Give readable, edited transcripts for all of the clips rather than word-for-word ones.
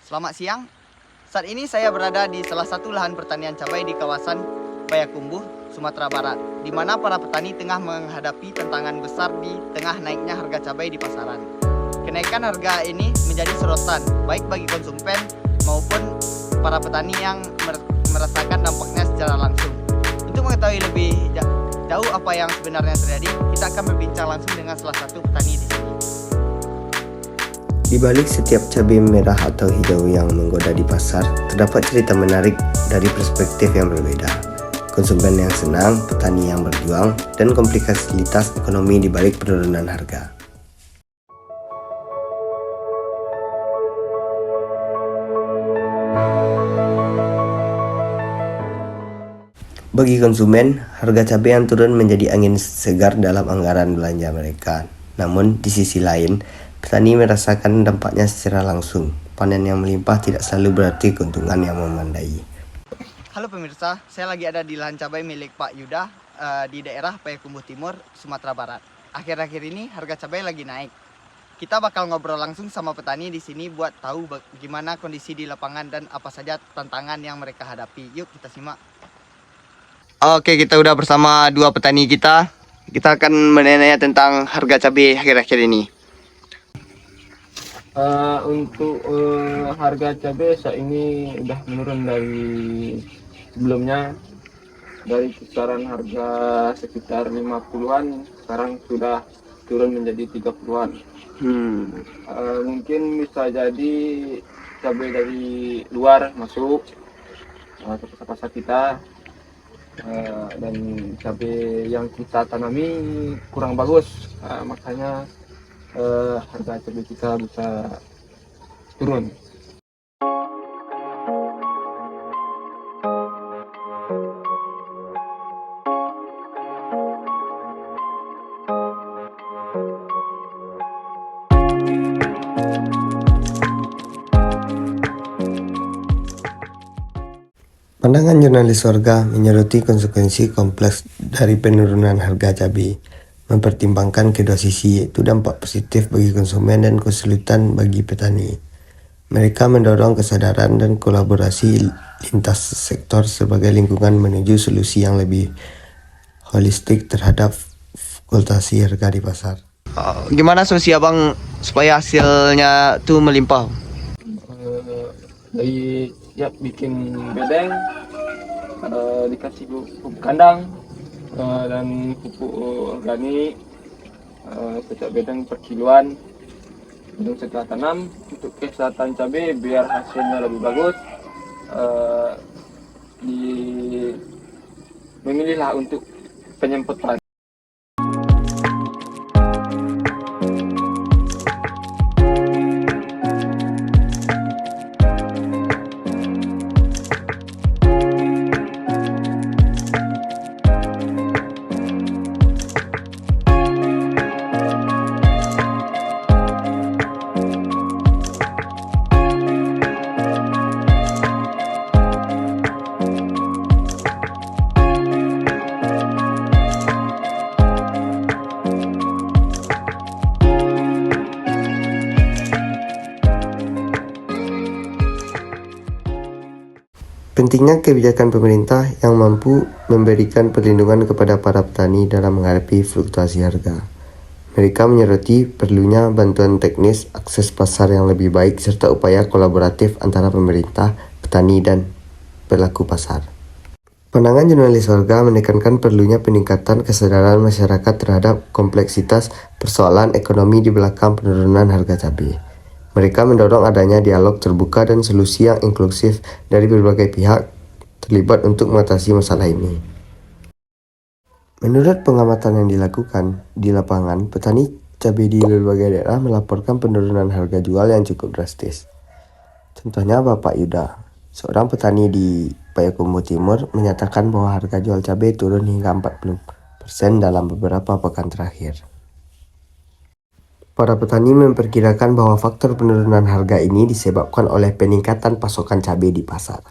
Selamat siang. Saat ini saya berada di salah satu lahan pertanian cabai di kawasan Payakumbuh, Sumatera Barat, di mana para petani tengah menghadapi tantangan besar di tengah naiknya harga cabai di pasaran. Kenaikan harga ini menjadi sorotan baik bagi konsumen maupun para petani yang merasakan dampaknya secara langsung. Untuk mengetahui lebih jauh apa yang sebenarnya terjadi, kita akan berbincang langsung dengan salah satu petani di sini. Di balik setiap cabai merah atau hijau yang menggoda di pasar, terdapat cerita menarik dari perspektif yang berbeda. Konsumen yang senang, petani yang berjuang, dan kompleksitas ekonomi di balik penurunan harga. Bagi konsumen, harga cabai yang turun menjadi angin segar dalam anggaran belanja mereka. Namun, di sisi lain, petani merasakan dampaknya secara langsung. Panen yang melimpah tidak selalu berarti keuntungan yang memadai. Halo pemirsa, saya lagi ada di lahan cabai milik Pak Yuda di daerah Payakumbuh Timur, Sumatera Barat. Akhir-akhir ini harga cabai lagi naik. Kita bakal ngobrol langsung sama petani di sini buat tahu bagaimana kondisi di lapangan dan apa saja tantangan yang mereka hadapi. Yuk kita simak. Oke, kita udah bersama dua petani kita. Kita akan menanya tentang harga cabai akhir-akhir ini. Untuk harga cabai saat ini udah menurun dari sebelumnya, dari kisaran harga sekitar 50-an sekarang sudah turun menjadi 30-an. Mungkin bisa jadi cabai dari luar masuk ke pasar kita, dan cabai yang kita tanami kurang bagus, makanya harga cabai kita bisa turun. Pandangan jurnalis warga menyoroti konsekuensi kompleks dari penurunan harga cabai, mempertimbangkan kedua sisi, yaitu dampak positif bagi konsumen dan kesulitan bagi petani. Mereka mendorong kesadaran dan kolaborasi lintas sektor sebagai lingkungan menuju solusi yang lebih holistik terhadap fluktuasi harga di pasar. Gimana solusi abang supaya hasilnya tuh melimpah? Dari siap bikin bedeng, dikasih pupuk kandang, dan pupuk organik, setiap bedeng per kiloan. Dan setelah tanam, untuk kesehatan cabai biar hasilnya lebih bagus, memilihlah untuk penyemprotan. Pentingnya kebijakan pemerintah yang mampu memberikan perlindungan kepada para petani dalam menghadapi fluktuasi harga. Mereka menyoroti perlunya bantuan teknis, akses pasar yang lebih baik, serta upaya kolaboratif antara pemerintah, petani, dan pelaku pasar. Pandangan jurnalis warga menekankan perlunya peningkatan kesadaran masyarakat terhadap kompleksitas persoalan ekonomi di belakang penurunan harga cabai. Mereka mendorong adanya dialog terbuka dan solusi yang inklusif dari berbagai pihak terlibat untuk mengatasi masalah ini. Menurut pengamatan yang dilakukan di lapangan, petani cabai di berbagai daerah melaporkan penurunan harga jual yang cukup drastis. Contohnya Bapak Yuda, seorang petani di Payakumbuh Timur, menyatakan bahwa harga jual cabai turun hingga 40% dalam beberapa pekan terakhir. Para petani memperkirakan bahwa faktor penurunan harga ini disebabkan oleh peningkatan pasokan cabai di pasar.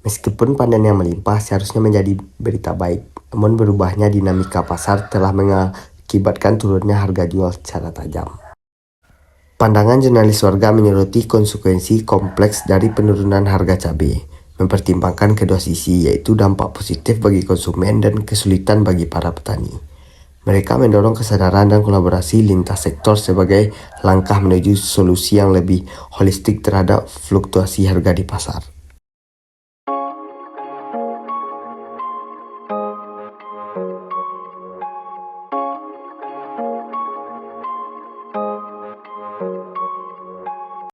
Meskipun panen yang melimpah seharusnya menjadi berita baik, namun berubahnya dinamika pasar telah mengakibatkan turunnya harga jual secara tajam. Pandangan jurnalis warga menyoroti konsekuensi kompleks dari penurunan harga cabai, mempertimbangkan kedua sisi yaitu dampak positif bagi konsumen dan kesulitan bagi para petani. Mereka mendorong kesadaran dan kolaborasi lintas sektor sebagai langkah menuju solusi yang lebih holistik terhadap fluktuasi harga di pasar.